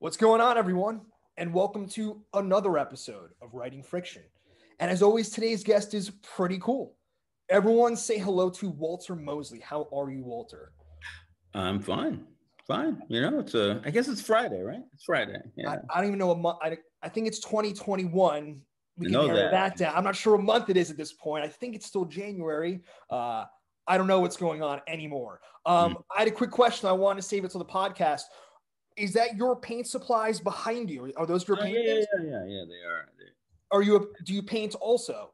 What's going on, everyone? And welcome to another episode of Writing Friction. And as always, today's guest is pretty cool. Everyone say hello to Walter Mosley. How are you, Walter? I'm fine. Fine. I guess it's Friday, right? It's Friday. Yeah. I don't even know a month. I think it's 2021. We I can know narrow that. that down. I'm not sure what month it is at this point. I think it's still January. I don't know what's going on anymore. I had a quick question. I want to save it to the podcast. Is that your paint supplies behind you? Are those your paintings? Yeah, they are. Do you paint also?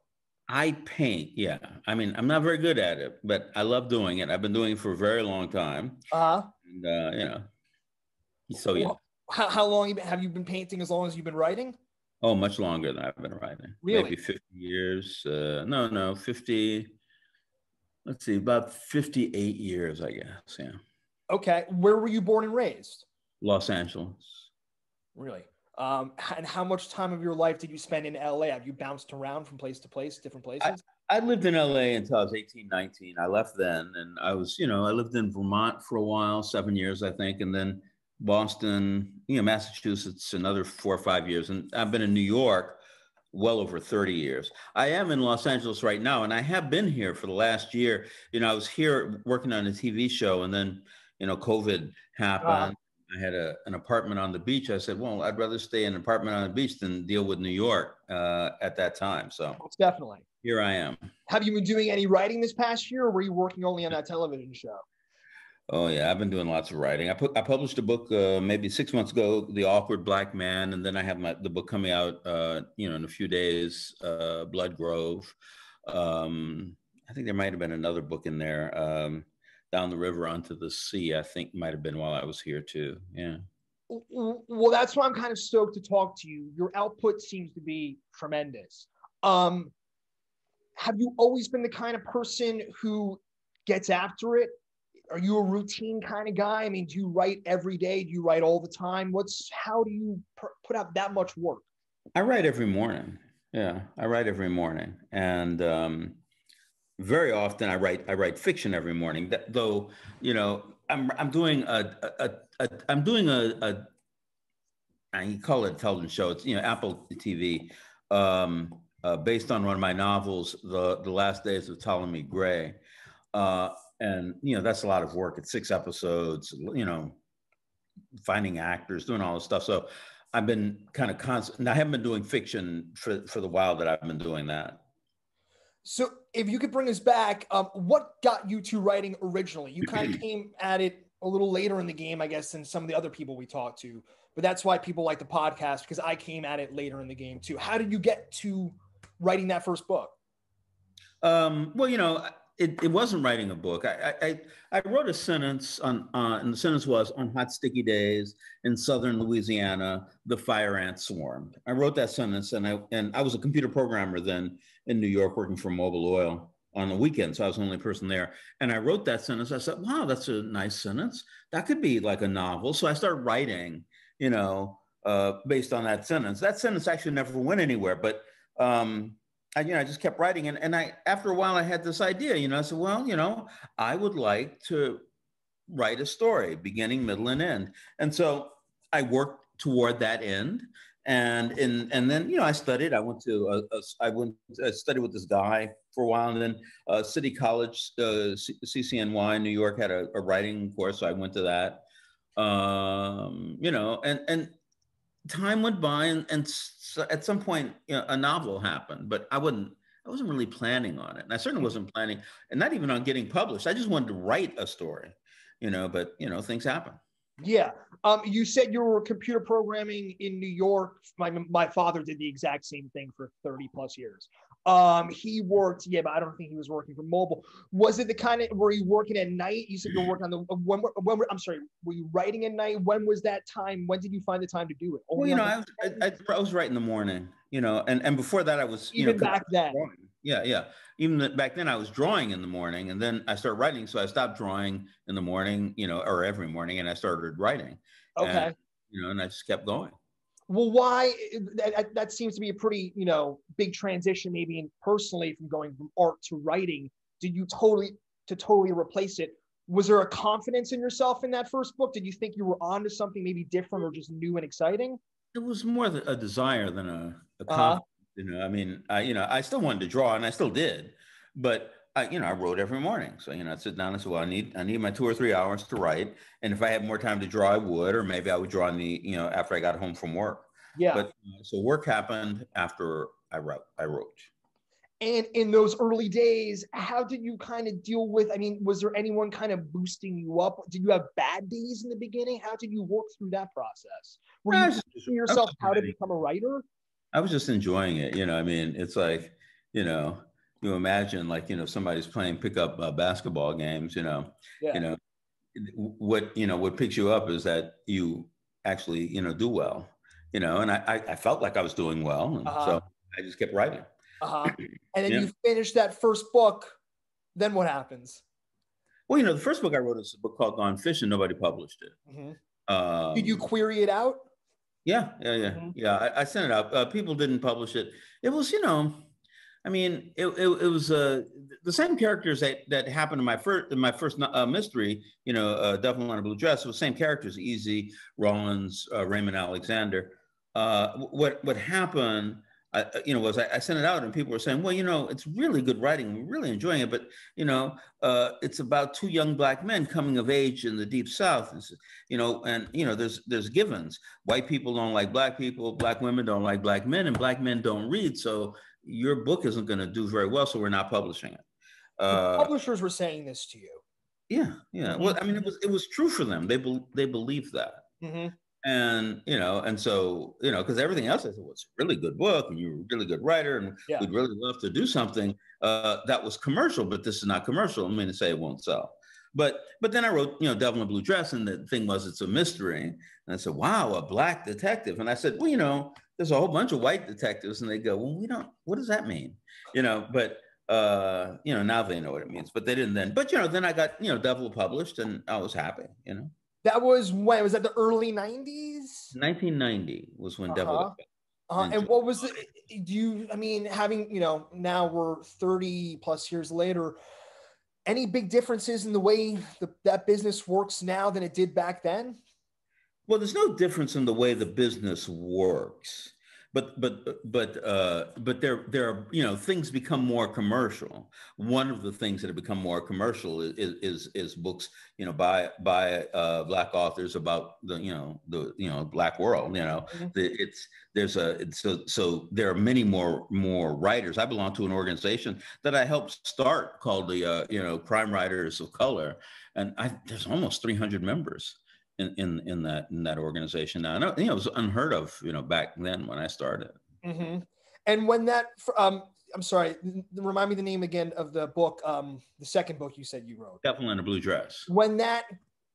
I paint, yeah. I mean, I'm not very good at it, but I love doing it. I've been doing it for a very long time. Uh-huh. And, so yeah. How long have you been painting? As long as you've been writing? Oh, much longer than I've been writing. Really? Maybe 50 years. No, 50. Let's see, about 58 years, I guess. Yeah. Okay. Where were you born and raised? Los Angeles. Really? And how much time of your life did you spend in LA? Have you bounced around from place to place, different places? I lived in LA until I was 18, 19. I left then, and I lived in Vermont for a while, 7 years, I think, and then Boston, Massachusetts, another 4 or 5 years. And I've been in New York well over 30 years. I am in Los Angeles right now, and I have been here for the last year. I was here working on a TV show, and then, COVID happened. I had an apartment on the beach. I said, well, I'd rather stay in an apartment on the beach than deal with New York at that time. So most definitely. Here I am. Have you been doing any writing this past year, or were you working only on that television show? Oh, yeah. I've been doing lots of writing. I published a book maybe 6 months ago, The Awkward Black Man. And then I have the book coming out, in a few days, Blood Grove. I think there might have been another book in there. Down the River Onto the Sea, I think might have been while I was here too. Yeah. Well, that's why I'm kind of stoked to talk to you. Your output seems to be tremendous. Have you always been the kind of person who gets after it? Are you a routine kind of guy? I mean, do you write every day? Do you write all the time? How do you put out that much work? I write every morning. Yeah, I write every morning. And very often I write fiction every morning. Though, I'm doing I call it a television show. It's Apple TV, based on one of my novels, The Last Days of Ptolemy Gray, and that's a lot of work. It's 6 episodes. Finding actors, doing all this stuff. So I've been kind of constant. And I haven't been doing fiction for the while that I've been doing that. So if you could bring us back, what got you to writing originally? You kind of came at it a little later in the game, I guess, than some of the other people we talked to. But that's why people like the podcast, because I came at it later in the game too. How did you get to writing that first book? Well, it wasn't writing a book. I wrote a sentence and the sentence was, on hot, sticky days in southern Louisiana, the fire ants swarmed. I wrote that sentence, and I was a computer programmer then in New York working for Mobil Oil on the weekend. So I was the only person there. And I wrote that sentence. I said, wow, that's a nice sentence. That could be like a novel. So I started writing, based on that sentence. That sentence actually never went anywhere, but I just kept writing. And after a while, I had this idea, I said, well, I would like to write a story, beginning, middle, and end. And so I worked toward that end. And then, I studied. I studied with this guy for a while. And then City College, CCNY in New York had a writing course. So I went to that, and time went by, and so at some point, a novel happened, but I wasn't really planning on it. And I certainly wasn't planning, and not even on getting published. I just wanted to write a story, but things happen. Yeah. You said you were computer programming in New York. My father did the exact same thing for 30 plus years. He worked, but I don't think he was working for Mobil. Was it the kind of, were you working at night? You said you were working on I'm sorry, were you writing at night? When was that time? When did you find the time to do it? I was writing in the morning, and before that I was, even back then. Drawing. Yeah. Even back then I was drawing in the morning, and then I started writing. So I stopped drawing in the morning, or every morning, and I started writing. Okay. And I just kept going. Well, why? That seems to be a pretty, big transition, maybe personally, from going from art to writing. Did you totally replace it? Was there a confidence in yourself in that first book? Did you think you were onto something maybe different or just new and exciting? It was more a desire than a Uh-huh. confidence. I mean, I still wanted to draw, and I still did, but I wrote every morning. So, I'd sit down and say, well, I need my 2 or 3 hours to write, and if I had more time to draw, I would, or maybe I would draw after I got home from work. Yeah. But so work happened after I wrote. And in those early days, how did you kind of deal with, I mean, was there anyone kind of boosting you up? Did you have bad days in the beginning? How did you work through that process? Were you teaching yourself how to become a writer? I was just enjoying it. I mean, it's like, you imagine like, somebody's playing pickup basketball games, Yeah. what picks you up is that you actually, do well, and I felt like I was doing well. And so I just kept writing. And then Yeah. you finish that first book. Then what happens? Well, the first book I wrote is a book called Gone Fishing. Nobody published it. Did you query it out? Yeah. I sent it out. People didn't publish it. It was, I mean, it was the same characters that happened in my first mystery. Devil in a Blue Dress. It was the same characters: Easy, Rollins, Raymond Alexander. What happened? Was I sent it out and people were saying, well, it's really good writing. We're really enjoying it. But, it's about two young Black men coming of age in the Deep South, there's givens. White people don't like Black people. Black women don't like Black men, and Black men don't read. So your book isn't going to do very well. So we're not publishing it. The publishers were saying this to you. Yeah. Well, I mean, it was true for them. They believed that. And, and so, because everything else I said was a really good book and you're a really good writer and we'd really love to do something that was commercial, but this is not commercial. I mean, to say it won't sell. But then I wrote, Devil in a Blue Dress, and the thing was, it's a mystery. And I said, wow, a Black detective. And I said, well, there's a whole bunch of white detectives. And they go, well, what does that mean? But, now they know what it means, but they didn't then. But, then I got, Devil published and I was happy, That was when? Was that the early 90s? 1990 was when Devil got and what was it? Having, now we're 30 plus years later, any big differences in the way that business works now than it did back then? Well, there's no difference in the way the business works, but there are things become more commercial. One of the things that have become more commercial is books by Black authors about the Black world. So there are many more writers. I belong to an organization that I helped start called the Crime Writers of Color, and there's almost 300 members in that organization now. It was unheard of, back then when I started. And when that, I'm sorry, remind me the name again of the book, the second book you said you wrote. Devil in a Blue Dress. When that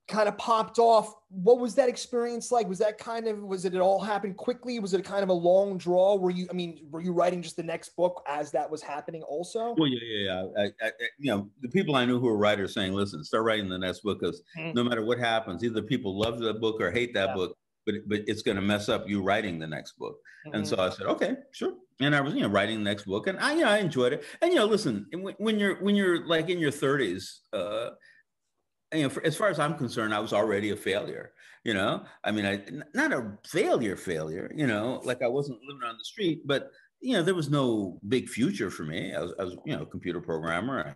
kind of popped off, what was that experience like? Was it all happened quickly? Was it kind of a long draw? Were you writing just the next book as that was happening also? Well, yeah. The people I knew who were writers saying, listen, start writing the next book, because no matter what happens, either people love that book or hate that book, but it's going to mess up you writing the next book. And so I said, okay, sure. And I was, writing the next book, and I enjoyed it. And, listen, when you're like in your 30s, as far as I'm concerned, I was already a failure. I mean, not a failure, like I wasn't living on the street, but there was no big future for me. I was a computer programmer.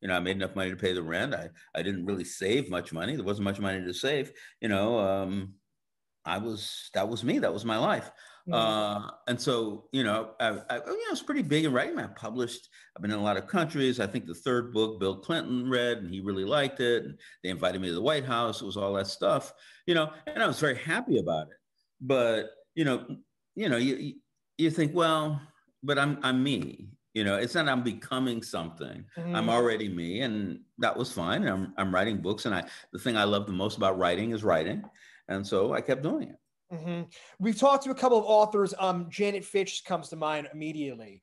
I made enough money to pay the rent. I didn't really save much money. There wasn't much money to save. That was me. That was my life. And so, I was pretty big in writing. I've been in a lot of countries. I think the third book, Bill Clinton read, and he really liked it. And they invited me to the White House. It was all that stuff, and I was very happy about it. But, you think, well, but I'm me, it's not I'm becoming something. I'm already me. And that was fine. And I'm writing books. And the thing I love the most about writing is writing. And so I kept doing it. We've talked to a couple of authors. Janet Fitch comes to mind immediately.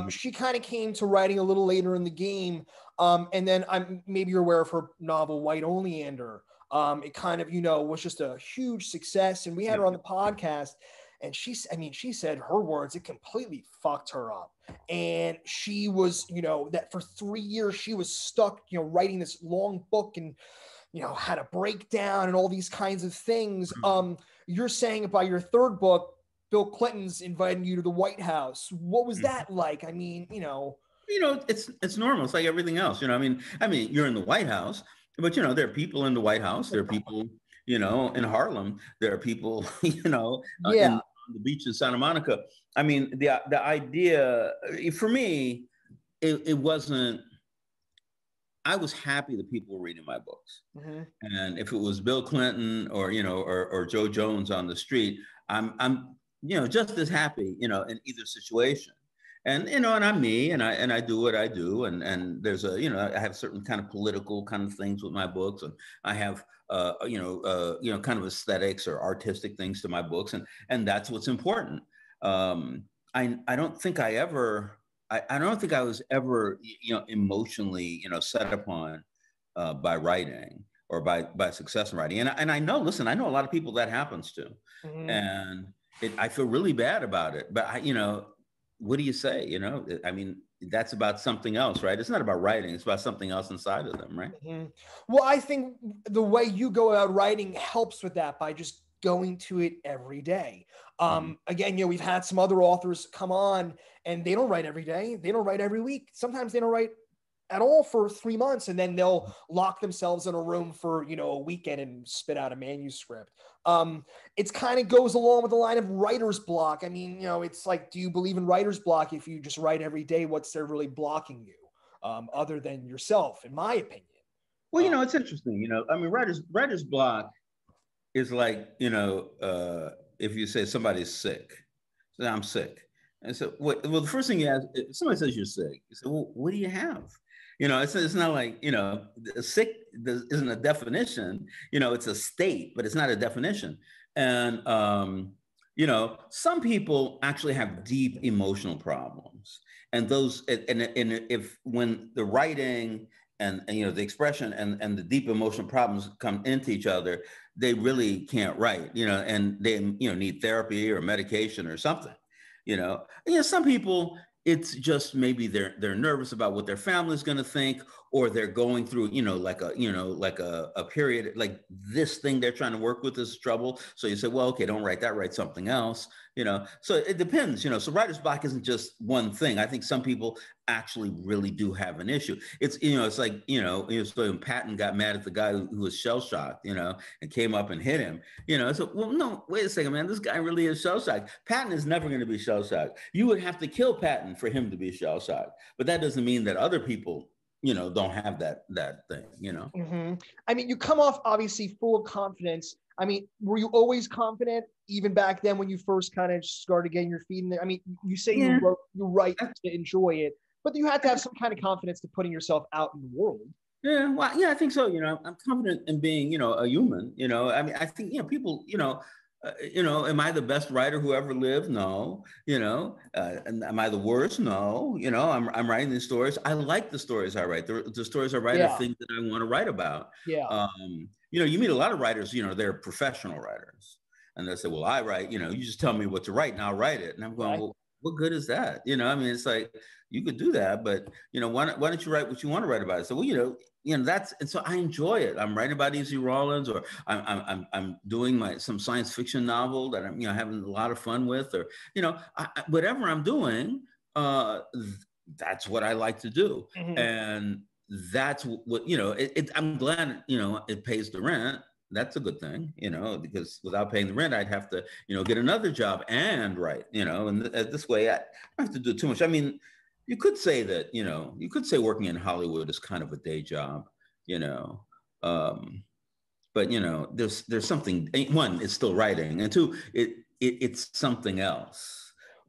She kind of came to writing a little later in the game. And then maybe you're aware of her novel, White Oleander. It kind of, was just a huge success. And we had her on the podcast. And she said her words, it completely fucked her up. And she was, that for 3 years she was stuck, writing this long book and, had a breakdown and all these kinds of things. You're saying by your third book, Bill Clinton's inviting you to the White House. What was that like? I mean, it's normal. It's like everything else. I mean, you're in the White House, but there are people in the White House. There are people, in Harlem. There are people, yeah. on the beach in Santa Monica. I mean, the idea for me, it wasn't. I was happy that people were reading my books, and if it was Bill Clinton or or Joe Jones on the street, I'm just as happy in either situation. And and I'm me, and I do what I do, and there's I have certain kind of political kind of things with my books, and I have kind of aesthetics or artistic things to my books, and that's what's important. I don't think I don't think I was ever emotionally set upon by writing or by success in writing, and I know, listen, I know a lot of people that happens to, and I feel really bad about it, but what do you say? I mean, that's about something else, right? It's not about writing. It's about something else inside of them, right? Well, I think the way you go about writing helps with that by just going to it every day. Again, we've had some other authors come on and they don't write every day. They don't write every week. Sometimes they don't write at all for 3 months, and then they'll lock themselves in a room for, a weekend and spit out a manuscript. It's kind of goes along with the line of writer's block. I mean, it's like, do you believe in writer's block? If you just write every day, what's there really blocking you, other than yourself, in my opinion? Well, it's interesting. I mean, writer's block is like, if you say somebody's sick, say I'm sick. And so, well, the first thing you ask, if somebody says you're sick, you say, well, what do you have? It's not like, sick isn't a definition, it's a state, but it's not a definition. And, some people actually have deep emotional problems. And those, and if when the writing and the expression and the deep emotional problems come into each other, they really can't write, and they, need therapy or medication or something, some people, it's just maybe they're nervous about what their family's going to think, or they're going through, like a period, like this thing they're trying to work with is trouble. So you say, well, okay, don't write that, write something else, so it depends, so writer's block isn't just one thing. I think some people actually really do have an issue. It's, it's like, so when Patton got mad at the guy who was shell-shocked, and came up and hit him, so, well, no, wait a second, man, this guy really is shell-shocked. Patton is never going to be shell-shocked. You would have to kill Patton for him to be shell-shocked, but that doesn't mean that other people, don't have that thing, I mean, you come off obviously full of confidence. I mean, were you always confident even back then when you first kind of started getting your feet in there? I mean, you say you write to enjoy it, but you had to have some kind of confidence to putting yourself out in the world. Yeah, well, yeah, I think so. I'm confident in being, a human. I mean, I think, people, am I the best writer who ever lived? No. And am I the worst? No. I'm writing these stories. I like the stories I write. The stories I write are things that I want to write about. Yeah. You meet a lot of writers. They're professional writers, and they say, "Well, I write. You just tell me what to write, and I'll write it." And I'm going, "Well, what good is that?" I mean, it's like you could do that, but why don't you write what you want to write about? So, well, that's, and so I enjoy it. I'm writing about E.Z. Rawlins, or I'm doing some science fiction novel that I'm having a lot of fun with, or whatever I'm doing, that's what I like to do, and that's what I'm glad it pays the rent. That's a good thing, because without paying the rent, I'd have to get another job and write, and this way I don't have to do too much. I mean, you could say that, you could say working in Hollywood is kind of a day job, but there's something. One, it's still writing, and two, it's something else.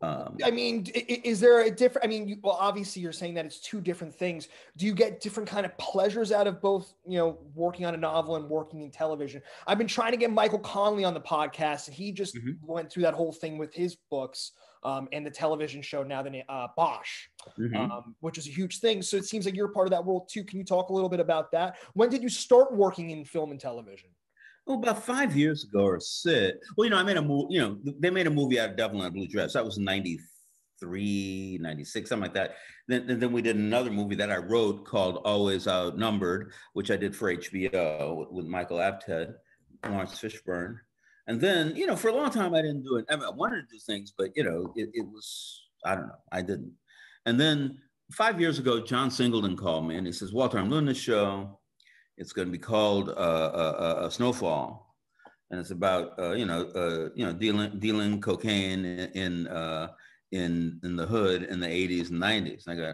I mean, is there a different? I mean, well, obviously, you're saying that it's two different things. Do you get different kind of pleasures out of both? Working on a novel and working in television. I've been trying to get Michael Connelly on the podcast, and he just went through that whole thing with his books. And the television show now, the Bosch, which is a huge thing. So it seems like you're part of that world too. Can you talk a little bit about that? When did you start working in film and television? Oh, about 5 years ago or six. Well, I made a movie, they made a movie out of Devil in a Blue Dress. That was 93, 96, something like that. Then we did another movie that I wrote called Always Outnumbered, which I did for HBO with Michael Apted, Lawrence Fishburne. And then, for a long time, I didn't do it. I mean, I wanted to do things, but, it was, I don't know, I didn't. And then 5 years ago, John Singleton called me and he says, Walter, I'm doing this show. It's going to be called Snowfall, and it's about dealing cocaine in the hood in the 80s and 90s. And I go,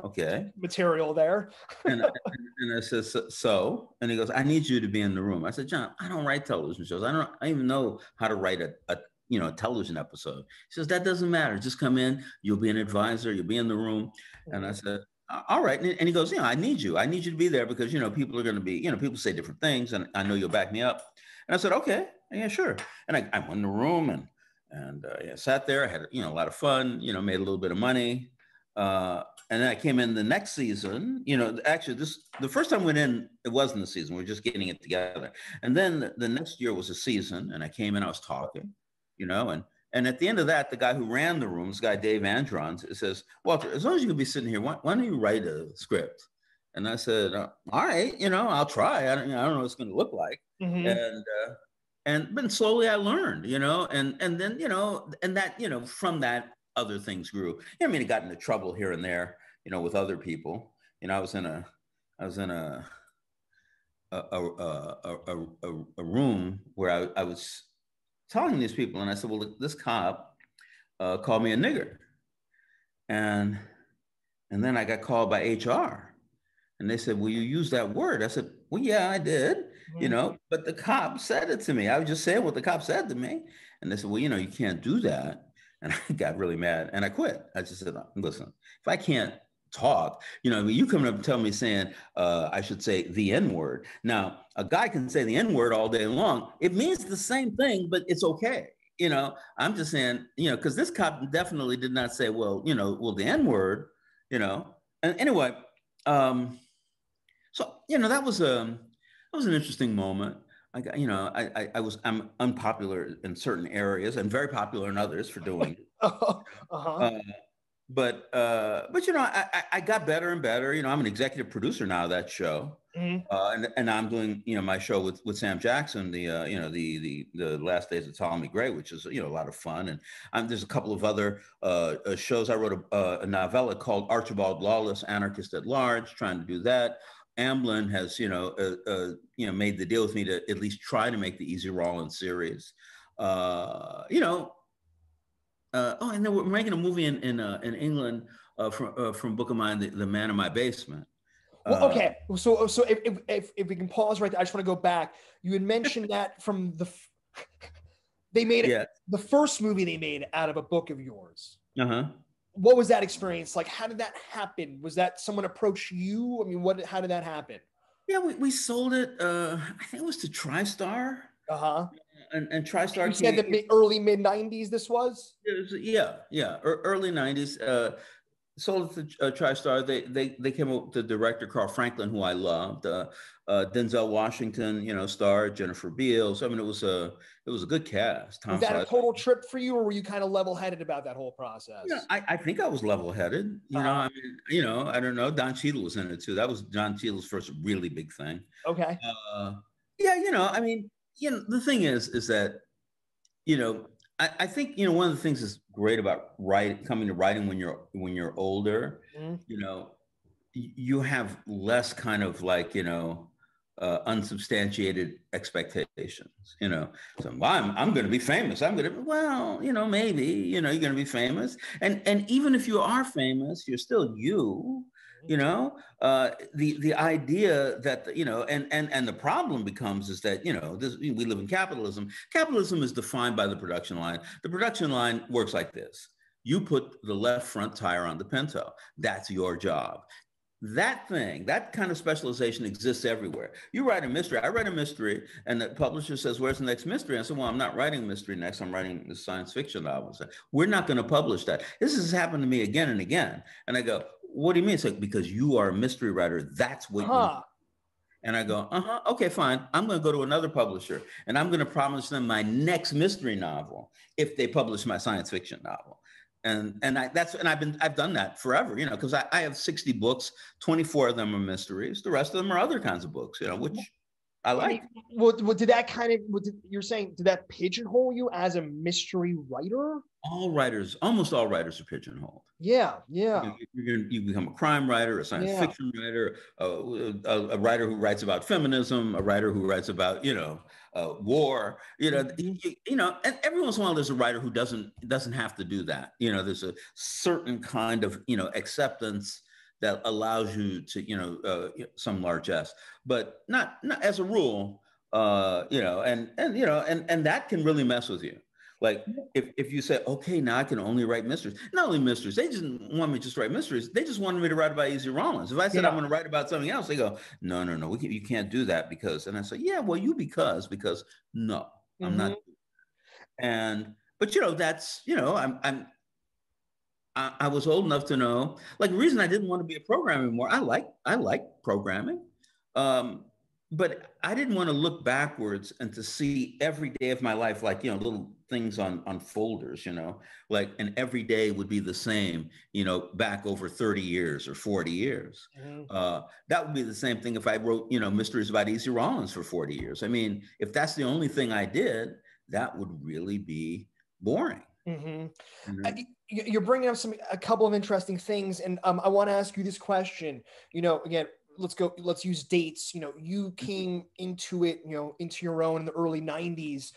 okay. Material there. and I said, so, and he goes, I need you to be in the room. I said, John, I don't write television shows. I don't even know how to write a television episode. He says, that doesn't matter. Just come in. You'll be an advisor. You'll be in the room. And I said, all right. And he goes, I need you to be there because, people are going to be, people say different things and I know you'll back me up. And I said, okay, yeah, sure. And I went in the room and sat there. I had, a lot of fun, made a little bit of money. And then I came in the next season, actually the first time I went in, it wasn't the season. We were just getting it together. And then the next year was a season and I came in, I was talking, and at the end of that, the guy who ran the room, this guy, Dave Andron, says, Walter, as long as you can be sitting here, why don't you write a script? And I said, all right, I'll try. I don't know what it's going to look like. Mm-hmm. And then slowly I learned, and then, and that, from that other things grew. I mean, it got into trouble here and there, with other people. I was in a room where I was telling these people, and I said, well, this cop called me a nigger. And then I got called by HR. And they said, well, you used that word. I said, well, yeah, I did, but the cop said it to me. I was just saying what the cop said to me. And they said, well, you can't do that. And I got really mad and I quit. I just said, listen, if I can't talk, you coming up and tell me saying I should say the N-word. Now, a guy can say the N-word all day long. It means the same thing, but it's okay. I'm just saying, because this cop definitely did not say, well, the N-word, and anyway, so, that was an interesting moment. I got, I'm unpopular in certain areas and very popular in others for doing it. But I got better and better. I'm an executive producer now of that show, and I'm doing my show with Sam Jackson, the Last Days of Ptolemy Gray, which is a lot of fun. And there's a couple of other shows. I wrote a novella called Archibald Lawless, Anarchist at Large, trying to do that. Amblin has made the deal with me to at least try to make the Easy Rollins series. And then we're making a movie in England from Book of Mine, the Man in My Basement. Well, okay. So if we can pause right there, I just want to go back. You had mentioned that from they made it, the first movie they made out of a book of yours. What was that experience like? How did that happen? Was that someone approached you? I mean, how did that happen? Yeah, we sold it. I think it was to TriStar. And TriStar. You said the early mid 90s. This was. Early 90s. Sold it to TriStar. They came up with the director Carl Franklin, who I loved. Denzel Washington, starred Jennifer Beals. I mean, it was a good cast. Was that a total trip for you, or were you kind of level-headed about that whole process? I think I was level-headed. I mean, I don't know. Don Cheadle was in it too. That was Don Cheadle's first really big thing. Okay. I mean, the thing is that, I think, one of the things that's great about coming to writing when you're older, you have less kind of like, unsubstantiated expectations, so I'm going to be famous. Maybe, you're going to be famous. And even if you are famous, you're still you. The idea that, and the problem becomes is that, we live in capitalism. Capitalism is defined by the production line. The production line works like this. You put the left front tire on the Pinto. That's your job. That kind of specialization exists everywhere. You write a mystery. I write a mystery, and the publisher says, where's the next mystery? I said, well, I'm not writing a mystery next. I'm writing a science fiction novel. I said, we're not going to publish that. This has happened to me again and again. And I go, what do you mean? It's like, because you are a mystery writer. That's what you do. And I go, okay, fine. I'm going to go to another publisher and I'm going to promise them my next mystery novel if they publish my science fiction novel. I've done that forever, because I have 60 books, 24 of them are mysteries. The rest of them are other kinds of books, which I like. Did that you're saying, did that pigeonhole you as a mystery writer? Almost all writers are pigeonholed. Yeah. You become a crime writer, a science fiction writer, a writer who writes about feminism, a writer who writes about, war, and every once in a while there's a writer who doesn't have to do that. There's a certain kind of, acceptance that allows you to, some largesse, but not as a rule, and that can really mess with you. Like if you say, okay, now I can only write mysteries. Not only mysteries, they just want me to just write mysteries. They just wanted me to write about Easy Rollins. If I said I'm going to write about something else, they go, no, you can't do that because. And I say, yeah, well, because no, I'm not. But that's I was old enough to know. Like the reason I didn't want to be a programmer anymore. I like programming. But I didn't want to look backwards and to see every day of my life, like, little things on folders, like, and every day would be the same, back over 30 years or 40 years. That would be the same thing if I wrote, mysteries about Easy Rollins for 40 years. I mean, if that's the only thing I did, that would really be boring. You're bringing up a couple of interesting things. And I want to ask you this question, again, let's use dates. You came into it, into your own in the early 90s,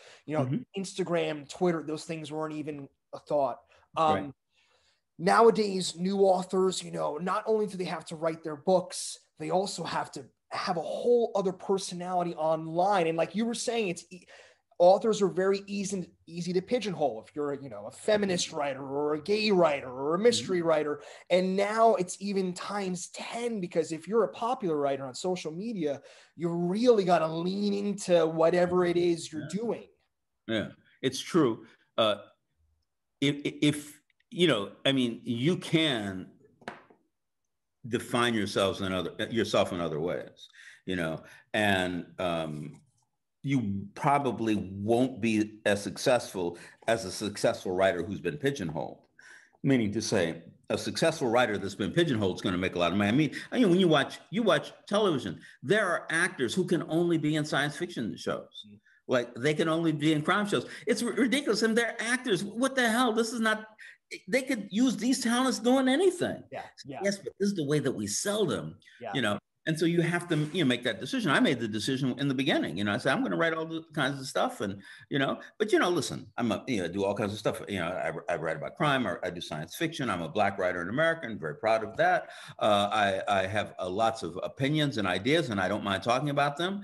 Instagram, Twitter, those things weren't even a thought. Right. Nowadays, new authors, not only do they have to write their books, they also have to have a whole other personality online. And like you were saying, authors are very easy to pigeonhole. If you're a feminist writer or a gay writer or a mystery writer. And now it's even times 10, because if you're a popular writer on social media, you really got to lean into whatever it is you're doing. Yeah, it's true. If you can define yourself in other ways, and you probably won't be as successful as a successful writer who's been pigeonholed. Meaning to say, a successful writer that's been pigeonholed is going to make a lot of money. I mean, when you watch television, there are actors who can only be in science fiction shows. Like they can only be in crime shows. It's ridiculous. And they're actors. What the hell? This is not, they could use these talents doing anything. Yeah. Yes, but this is the way that we sell them, And so you have to, make that decision. I made the decision in the beginning. I said, I'm going to write all the kinds of stuff. And, but, listen, do all kinds of stuff. I write about crime, or I do science fiction. I'm a Black writer in America, and very proud of that. I have lots of opinions and ideas, and I don't mind talking about them.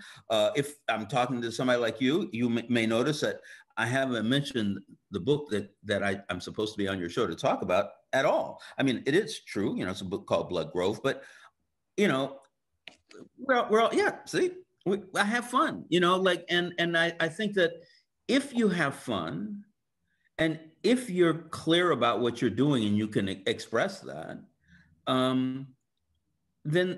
If I'm talking to somebody like you, you may notice that I haven't mentioned the book that I'm supposed to be on your show to talk about at all. I mean, it is true, it's a book called Blood Grove, but, we're all, I have fun, and I think that if you have fun and if you're clear about what you're doing and you can express that, then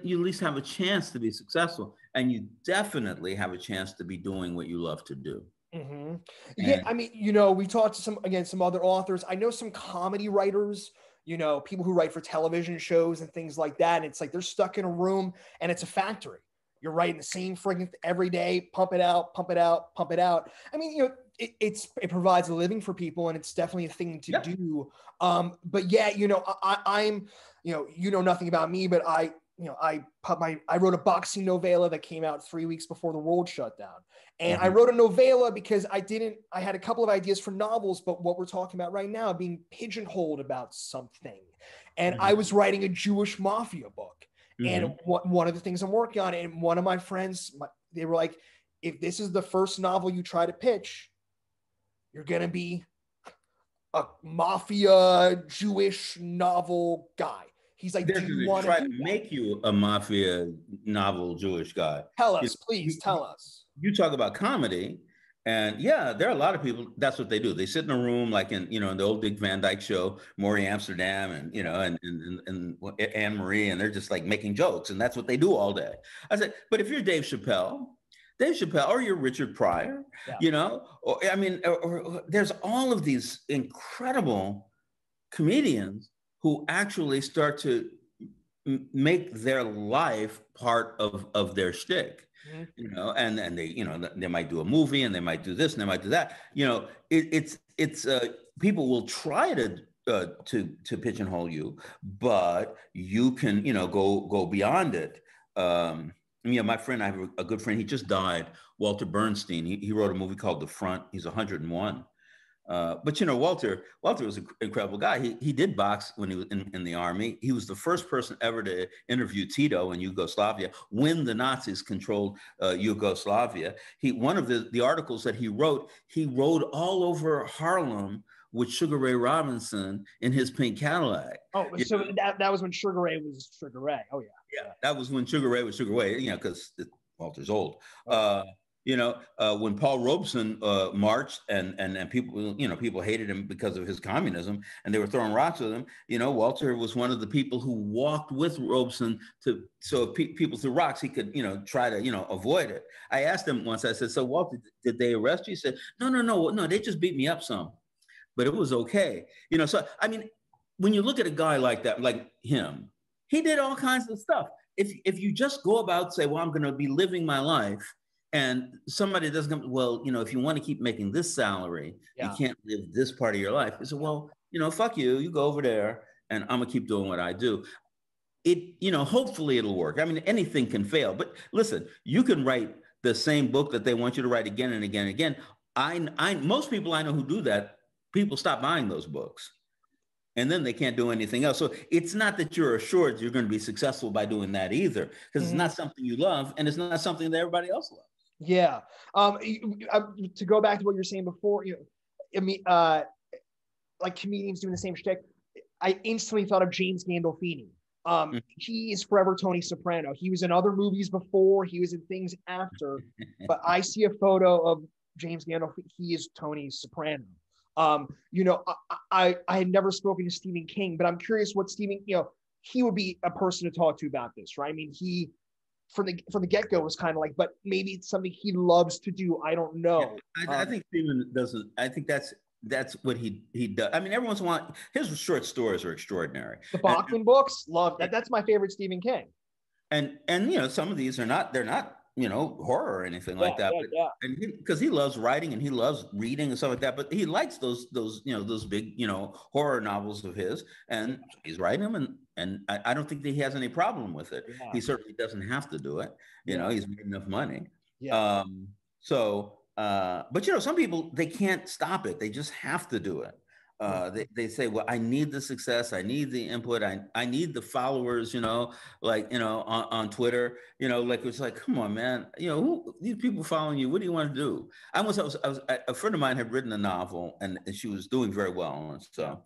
you at least have a chance to be successful, and you definitely have a chance to be doing what you love to do. Yeah, I mean, we talked to some other authors. I know some comedy writers, people who write for television shows and things like that. And it's like they're stuck in a room and it's a factory. You're writing the same friggin' every day, pump it out, pump it out, pump it out. I mean, it provides a living for people, and it's definitely a thing to do. But yeah, I'm, nothing about me, but I wrote a boxing novella that came out 3 weeks before the world shut down. And I wrote a novella because I had a couple of ideas for novels, but what we're talking about right now, being pigeonholed about something. And I was writing a Jewish mafia book. And one of the things I'm working on, and one of my friends, they were like, if this is the first novel you try to pitch, you're going to be a mafia Jewish novel guy. He's like, do you want to make you a mafia novel Jewish guy? Tell us, please tell us. You talk about comedy, And yeah, there are a lot of people. That's what they do. They sit in a room, like in in the old Dick Van Dyke Show, Maury Amsterdam, and Anne Marie, and they're just like making jokes, and that's what they do all day. I said, but if you're Dave Chappelle, or you're Richard Pryor, Yeah. or I mean, or there's all of these incredible comedians who actually start to make their life part of their shtick, and they might do a movie, and they might do this, and they might do that. It's people will try to pigeonhole you, but you can go beyond it. My friend, I have a good friend. He just died, Walter Bernstein. He wrote a movie called The Front. He's 101. But Walter was an incredible guy. He did box when he was in the army. He was the first person ever to interview Tito in Yugoslavia when the Nazis controlled Yugoslavia. One of the articles that he wrote all over Harlem with Sugar Ray Robinson in his pink Cadillac. Oh, so that was when Sugar Ray was Sugar Ray. Oh yeah. Yeah, that was when Sugar Ray was Sugar Ray. Because Walter's old. When Paul Robeson marched and people hated him because of his communism, and they were throwing rocks at him. Walter was one of the people who walked with Robeson so people threw rocks, he could try to avoid it. I asked him once. I said, "So Walter, did they arrest you?" He said, "No, they just beat me up some, but it was okay." So I mean, when you look at a guy like that, like him, he did all kinds of stuff. If you just go about say, "Well, I'm going to be living my life," and somebody doesn't come, "Well, if you want to keep making this salary, you can't live this part of your life." I said, "Well, fuck you. You go over there, and I'm gonna keep doing what I do." Hopefully it'll work. I mean, anything can fail, but listen, you can write the same book that they want you to write again and again and again. Most people I know who do that, people stop buying those books, and then they can't do anything else. So it's not that you're assured you're going to be successful by doing that either, because it's not something you love, and it's not something that everybody else loves. Yeah. To go back to what you were saying before, like comedians doing the same shtick, I instantly thought of James Gandolfini. He is forever Tony Soprano. He was in other movies before, he was in things after, but I see a photo of James Gandolfini. He is Tony Soprano. I had never spoken to Stephen King, but I'm curious what Stephen, he would be a person to talk to about this, right? I mean, he, from the get-go was kind of like, but maybe it's something he loves to do. I don't know. I think Stephen doesn't. I think that's what he does. I mean, every once in a while, his short stories are extraordinary. The Bachman books, love that. That's my favorite Stephen King. And some of these are not. They're not horror or anything like that. And because he loves writing and he loves reading and stuff like that. But he likes those big horror novels of his, and he's writing them, and I don't think that he has any problem with it. Yeah. He certainly doesn't have to do it. He's made enough money. Yeah. But some people, they can't stop it. They just have to do it. They say, well, I need the success. I need the input. I need the followers, on Twitter, it's like, come on, man, who these people following you? What do you want to do? A friend of mine had written a novel and she was doing very well. And so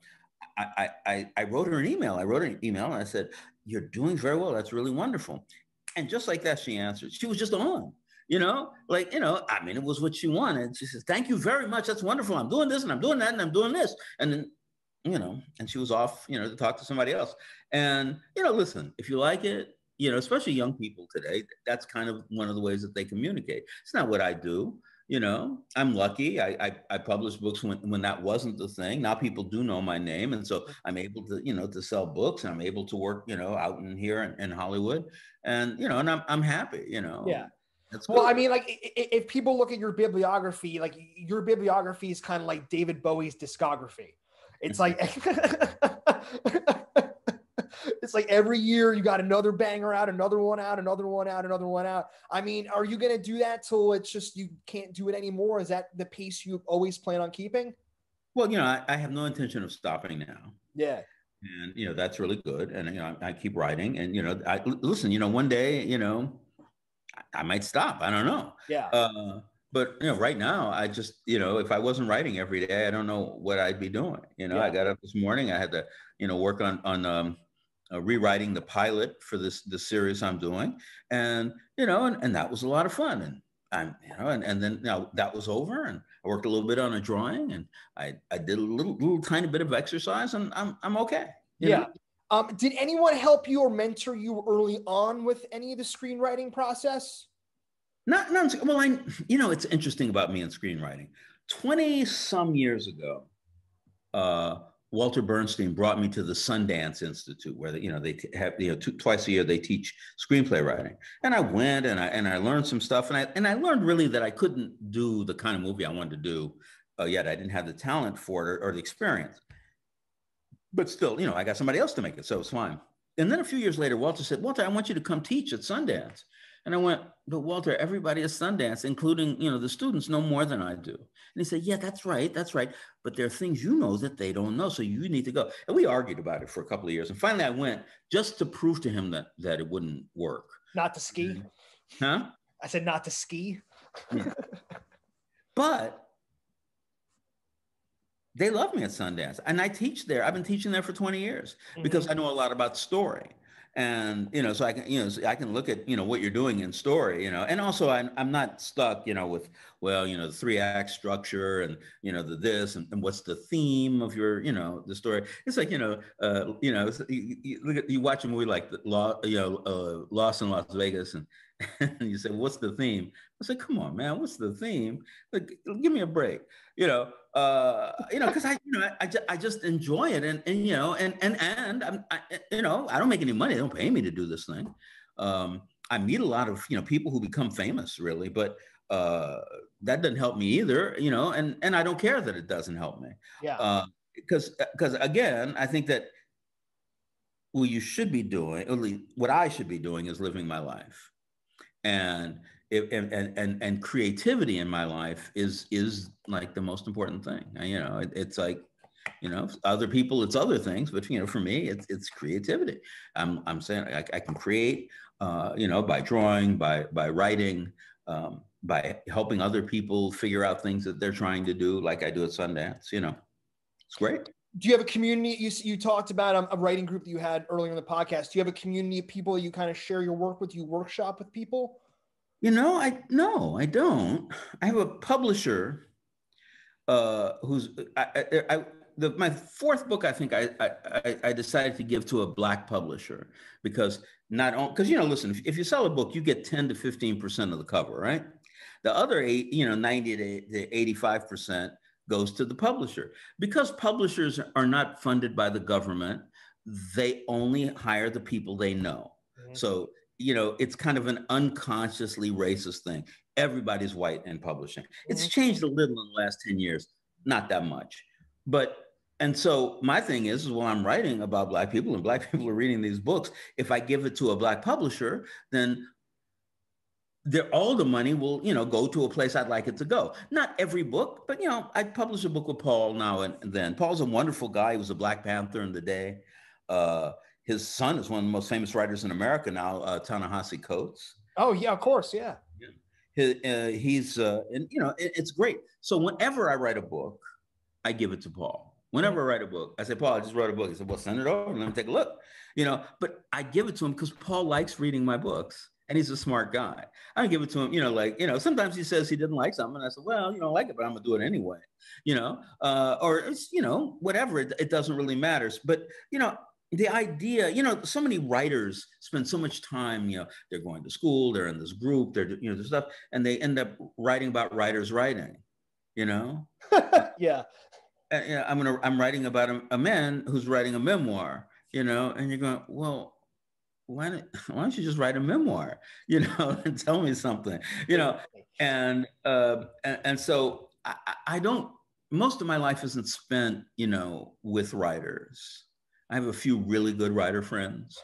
I wrote her an email. And I said, "You're doing very well. That's really wonderful." And just like that, she answered. She was just on. I mean, it was what she wanted. She says, "Thank you very much. That's wonderful. I'm doing this and I'm doing that and I'm doing this." And then, and she was off, to talk to somebody else. And, listen, if you like it, especially young people today, that's kind of one of the ways that they communicate. It's not what I do. I'm lucky. I published books when that wasn't the thing. Now people do know my name. And so I'm able to, to sell books, and I'm able to work, out in here in Hollywood. And, and I'm happy, Yeah. Well, I mean, like, if people look at your bibliography, like your bibliography is kind of like David Bowie's discography. It's like, it's like every year you got another banger out, another one out, another one out, another one out. I mean, are you going to do that till it's just, you can't do it anymore? Is that the pace you always plan on keeping? Well, I have no intention of stopping now. Yeah. And, that's really good. And, I keep writing, and, listen, one day, I might stop. I don't know. Yeah. But right now, I just, if I wasn't writing every day, I don't know what I'd be doing. I got up this morning. I had to, work on rewriting the pilot for the series I'm doing, and and that was a lot of fun. And and then that was over, and I worked a little bit on a drawing, and I did a little tiny bit of exercise, and I'm okay. Yeah. Did anyone help you or mentor you early on with any of the screenwriting process? Not well, it's interesting about me and screenwriting. 20 some years ago, Walter Bernstein brought me to the Sundance Institute, where they have twice a year they teach screenplay writing, and I went and I learned some stuff, and I learned really that I couldn't do the kind of movie I wanted to do yet. I didn't have the talent for it or the experience, but still, I got somebody else to make it, so it's fine. And then a few years later, Walter said, "Walter, I want you to come teach at Sundance." And I went, "But Walter, everybody at Sundance, including, the students, know more than I do." And he said, "Yeah, that's right. But there are things you know that they don't know. So you need to go." And we argued about it for a couple of years. And finally I went just to prove to him that it wouldn't work. Not to ski? Huh? I said not to ski. Yeah. But they love me at Sundance. And I teach there. I've been teaching there for 20 years because I know a lot about story. And, so I can, so I can look at, what you're doing in story, and also I'm not stuck, with, the 3-act structure and, the this and what's the theme of your, the story. It's like, you watch a movie like Lost in Las Vegas, and you say, "What's the theme?" I said, "Come on, man, what's the theme? Like, give me a break." Because I just enjoy it, and I don't make any money. They don't pay me to do this thing. I meet a lot of people who become famous, really, but that doesn't help me either. And I don't care that it doesn't help me. Yeah. Because again, I think that what you should be doing, at least what I should be doing, is living my life, and creativity in my life is like the most important thing. It's like, other people, it's other things, but for me, it's creativity. I'm saying I can create, by drawing, by writing, by helping other people figure out things that they're trying to do, like I do at Sundance. It's great. Do you have a community? You talked about a writing group that you had earlier in the podcast. Do you have a community of people you kind of share your work with? You workshop with people? No, I don't. I have a publisher who's my fourth book. I think I decided to give to a Black publisher because listen, if you sell a book, you get 10 to 15% of the cover, right? The other 90 to 85% goes to the publisher, because publishers are not funded by the government. They only hire the people they know. Mm-hmm. So it's kind of an unconsciously racist thing. Everybody's white in publishing. It's changed a little in the last 10 years, not that much. And so my thing is well, I'm writing about Black people and Black people are reading these books. If I give it to a Black publisher, then all the money will, go to a place I'd like it to go. Not every book, but, I publish a book with Paul now and then. Paul's a wonderful guy. He was a Black Panther in the day. His son is one of the most famous writers in America now, Ta-Nehisi Coates. Oh yeah, of course, yeah. He's and it's great. So whenever I write a book, I give it to Paul. Whenever I write a book, I say, "Paul, I just wrote a book." He said, "Well, send it over and let me take a look." But I give it to him because Paul likes reading my books. And he's a smart guy. I give it to him, sometimes he says he didn't like something. And I said, "Well, you don't like it, but I'm gonna do it anyway," or it's, whatever, it doesn't really matter. But, the idea, so many writers spend so much time, they're going to school, they're in this group, they're, this stuff, and they end up writing about writers writing, Yeah. I'm writing about a man who's writing a memoir, and you're going, well, why don't you just write a memoir, and tell me something, and so I don't, most of my life isn't spent, with writers. I have a few really good writer friends.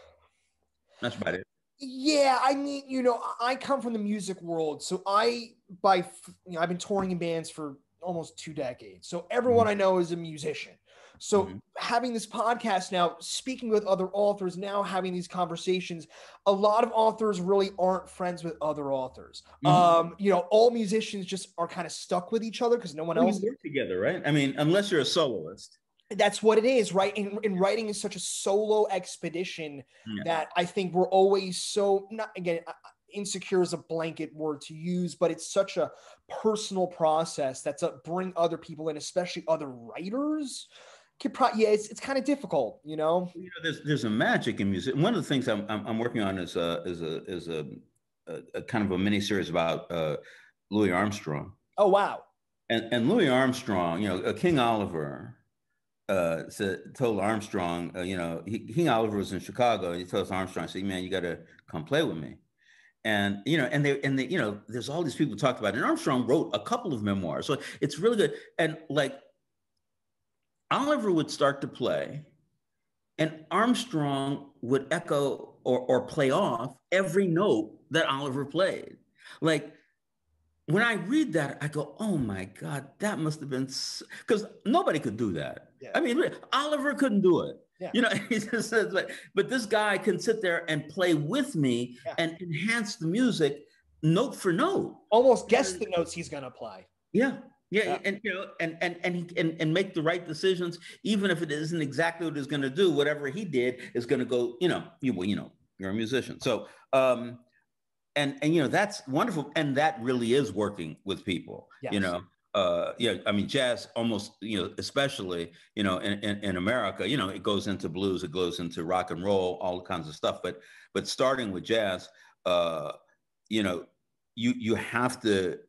That's about it. Yeah, I mean, I come from the music world, so I've been touring in bands for almost 2 decades. So everyone I know is a musician. So having this podcast now, speaking with other authors, now having these conversations, a lot of authors really aren't friends with other authors. All musicians just are kind of stuck with each other because no one else. You work together, right? I mean, unless you're a soloist. That's what it is, right? And writing is such a solo expedition that I think we're always so, not again, insecure is a blanket word to use, but it's such a personal process that's a bring other people in, especially other writers. Yeah, it's kind of difficult, you know. There's a magic in music. One of the things I'm working on is a kind of a mini series about Louis Armstrong. Oh wow. And Louis Armstrong, King Oliver told Armstrong, King Oliver was in Chicago, and he tells Armstrong, "Say, man, you got to come play with me." And there's all these people talked about it. And Armstrong wrote a couple of memoirs, so it's really good. And like Oliver would start to play, and Armstrong would echo or play off every note that Oliver played. Like when I read that, I go, "Oh my God, that must have been," because nobody could do that. Yeah. I mean, Oliver couldn't do it. Yeah. He just says, like, but this guy can sit there and play with me and enhance the music note for note. Almost guess the notes he's gonna play. Yeah. And and make the right decisions, even if it isn't exactly what he's going to do. Whatever he did is going to go. You're a musician, so that's wonderful, and that really is working with people. Yes. I mean, jazz almost, especially, in America, it goes into blues, it goes into rock and roll, all kinds of stuff. But starting with jazz, you have to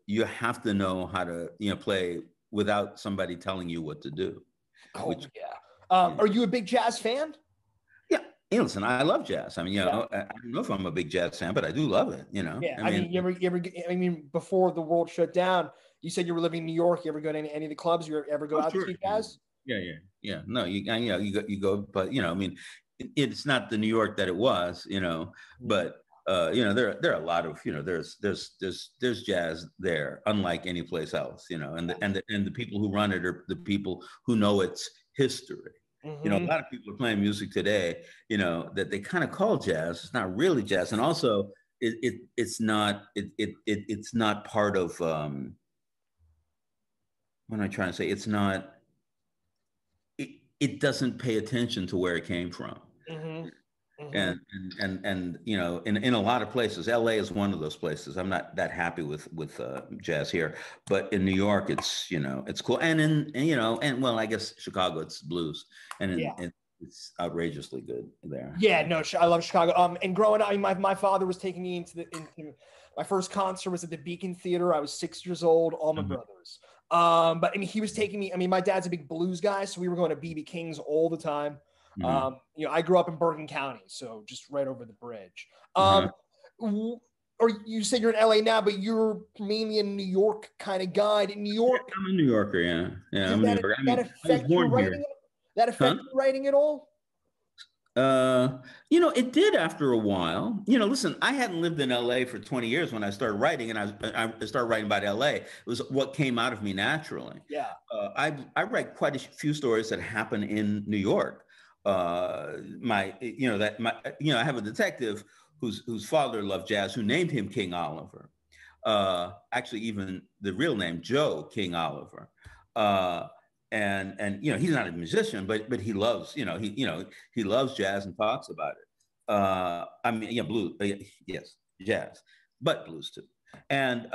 know how to, play without somebody telling you what to do. Oh, are you a big jazz fan? Yeah. Listen, I love jazz. I mean, I don't know if I'm a big jazz fan, but I do love it, Yeah. I mean, before the world shut down, you said you were living in New York. You ever go to any of the clubs? You ever go out to see jazz? Yeah. No, you go, but I mean, it's not the New York that it was, but there are a lot of, there's jazz there, unlike any place else, and the people who run it are the people who know its history. Mm-hmm. A lot of people are playing music today, that they kind of call jazz. It's not really jazz, and also it's not part of what am I trying to say? It's not. It doesn't pay attention to where it came from. Mm-hmm. Mm-hmm. And in a lot of places, LA is one of those places. I'm not that happy with jazz here, but in New York, it's it's cool. And I guess Chicago, it's blues, and it's outrageously good there. Yeah, no, I love Chicago. And growing up, my father was taking me into my first concert was at the Beacon Theater. I was 6 years old. All my brothers. But I mean, he was taking me. I mean, my dad's a big blues guy, so we were going to BB King's all the time. I grew up in Bergen County, so just right over the bridge. Or you said you're in LA now, but you're mainly a New York kind of guy. In New York, I'm a New Yorker. Yeah. I'm a New Yorker. That affect your writing? That affect your writing at all? It did after a while. Listen, I hadn't lived in LA for 20 years when I started writing, and I started writing about LA. It was what came out of me naturally. Yeah. I write quite a few stories that happen in New York. I have a detective whose father loved jazz, who named him King Oliver. Actually, even the real name, Joe King Oliver. And he's not a musician, but he loves, he loves jazz and talks about it. Blues, yes, jazz, but blues too. And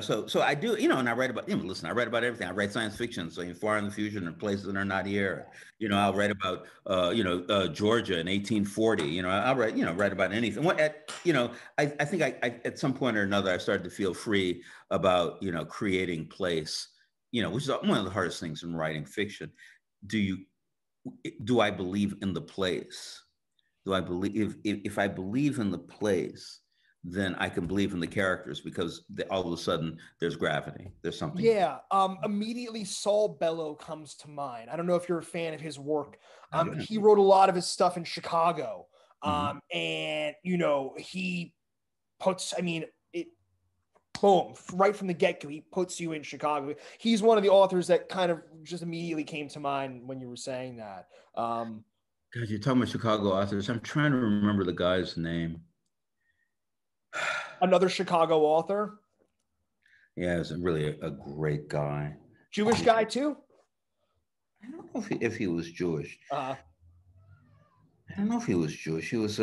so I do, and I write about, listen, I write about everything. I write science fiction, so far in the future and places that are not here. I'll write about, Georgia in 1840. I'll write about anything. I think I at some point or another, I started to feel free about, creating place, which is one of the hardest things in writing fiction. Do I believe in the place? Do I believe, if I believe in the place, then I can believe in the characters, because all of a sudden there's gravity. There's something. Yeah. Immediately Saul Bellow comes to mind. I don't know if you're a fan of his work. He wrote a lot of his stuff in Chicago. And he puts, boom, right from the get-go, he puts you in Chicago. He's one of the authors that kind of just immediately came to mind when you were saying that. God, you're talking about Chicago authors. I'm trying to remember the guy's name. Another Chicago author. Yeah, he's really a great guy. Jewish guy too? I don't know if he was Jewish. I don't know if he was Jewish. He was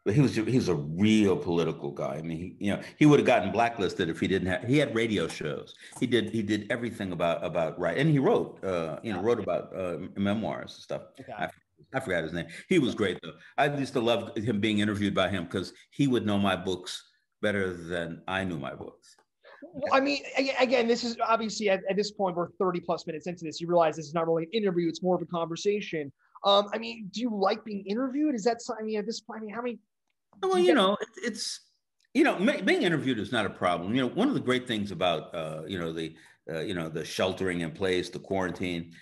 But he was a real political guy. I mean, he would have gotten blacklisted if he didn't have. He had radio shows. He did everything about right, and he wrote wrote about memoirs and stuff. Okay. I forgot his name. He was great though. I used to love him being interviewed by him because he would know my books better than I knew my books. Well, I mean, again, this is obviously at this point, we're 30 plus minutes into this. You realize this is not really an interview, it's more of a conversation. I mean, do you like being interviewed? Is that something, I mean, at this point, I mean, how many? Well, it's being interviewed is not a problem. One of the great things about the sheltering in place, the quarantine,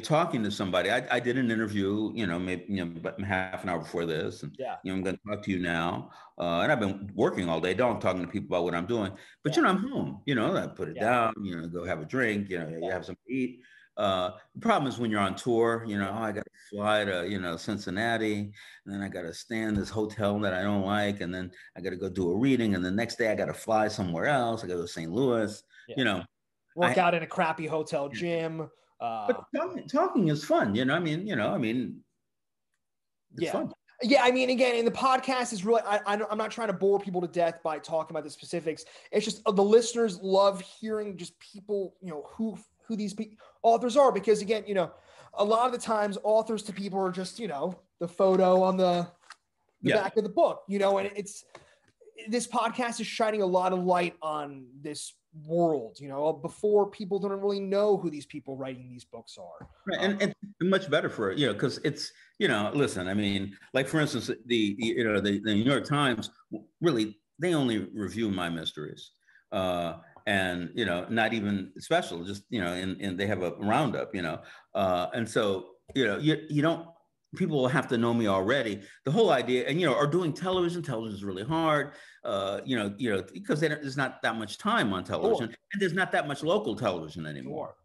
talking to somebody. I did an interview, maybe about half an hour before this, and Yeah. I'm going to talk to you now. And I've been working all day long talking to people about what I'm doing. But I'm home. I put it down. Go have a drink. You have something to eat. The problem is when you're on tour. I got to fly to Cincinnati, and then I got to stay in this hotel that I don't like, and then I got to go do a reading, and the next day I got to fly somewhere else. I got to go to St. Louis. Work out in a crappy hotel gym. But talking is fun, it's fun. Yeah, I mean, again, in the podcast is really, I'm not trying to bore people to death by talking about the specifics. It's just the listeners love hearing just people, who these authors are, because again, a lot of the times authors to people are just, the photo on the back of the book, and this podcast is shining a lot of light on this world, before people don't really know who these people writing these books are. Right. And much better for because it's, listen, I mean, like for instance, the New York Times, really, they only review my mysteries. And not even special, just and they have a roundup, and so you don't, people will have to know me already. The whole idea, and are doing television. Television is really hard, because there's not that much time on television, and there's not that much local television anymore.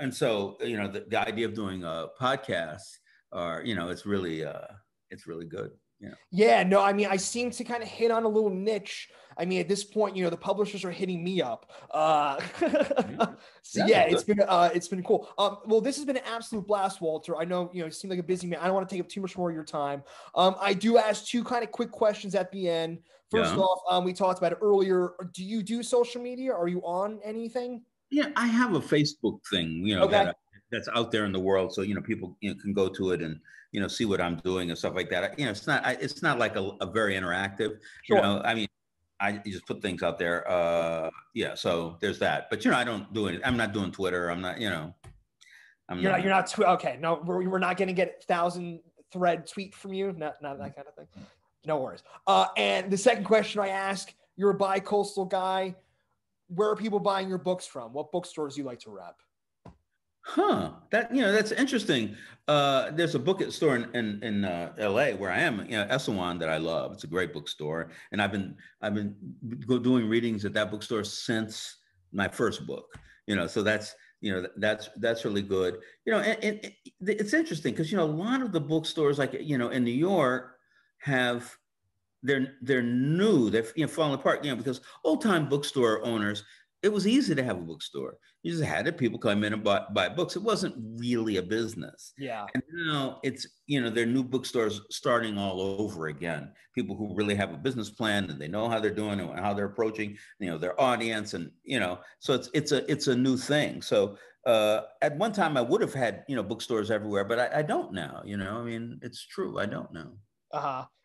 And so the idea of doing a podcast, it's really good. Yeah, no, I mean, I seem to kind of hit on a little niche. I mean, at this point, the publishers are hitting me up. So it's been cool. Well, this has been an absolute blast, Walter. I know, you seem like a busy man. I don't want to take up too much more of your time. I do ask two kind of quick questions at the end. First off, we talked about it earlier. Do you do social media? Are you on anything? Yeah, I have a Facebook thing, that's out there in the world. So, people can go to it and, see what I'm doing and stuff like that. It's not like a very interactive, Sure. I mean, I just put things out there. So there's that. But, I don't do it. I'm not doing Twitter. I'm not, you're not okay. No, we're not going to get 1,000 thread tweet from you. Not that kind of thing. No worries. And the second question I ask, you're a bi-coastal guy. Where are people buying your books from? What bookstores do you like to rep? That's interesting. There's a bookstore in LA where I am, Esselwan, that I love. It's a great bookstore, and I've been doing readings at that bookstore since my first book. So that's really good. And it's interesting because a lot of the bookstores, like in New York, they're new. They're falling apart. Because old time bookstore owners, it was easy to have a bookstore. You just had it. People come in and buy books. It wasn't really a business. Yeah. And now it's, there are new bookstores starting all over again. People who really have a business plan and they know how they're doing and how they're approaching, their audience. And, so it's a new thing. So at one time I would have had, bookstores everywhere, but I don't now, I mean, it's true. I don't know.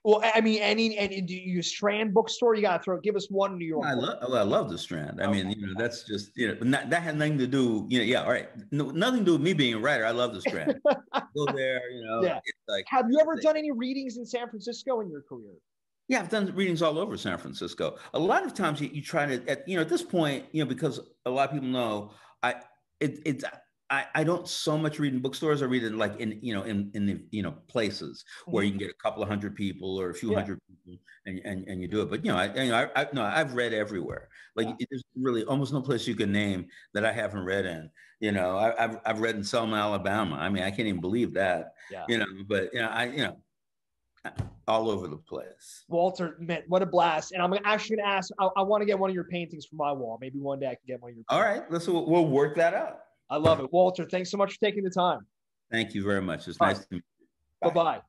Well, I mean, and do you Strand bookstore? You got to give us one in New York. I love the Strand. I mean, that's just, that had nothing to do, all right. No, nothing to do with me being a writer. I love the Strand. Go there, Yeah. It's like, have you ever done any readings in San Francisco in your career? Yeah, I've done readings all over San Francisco. A lot of times you try to, at this point, because a lot of people know, I don't so much read in bookstores. I read it like in places where you can get a couple of hundred people or a few hundred people and you do it. But I've read everywhere. Like there's really almost no place you can name that I haven't read in. I've read in Selma, Alabama. I mean, I can't even believe that. But all over the place. Walter, man, what a blast! And I'm actually going to ask. I want to get one of your paintings for my wall. Maybe one day I can get one of your paintings. All right, we'll work that out. I love it. Walter, thanks so much for taking the time. Thank you very much. It's nice to meet you. Bye-bye.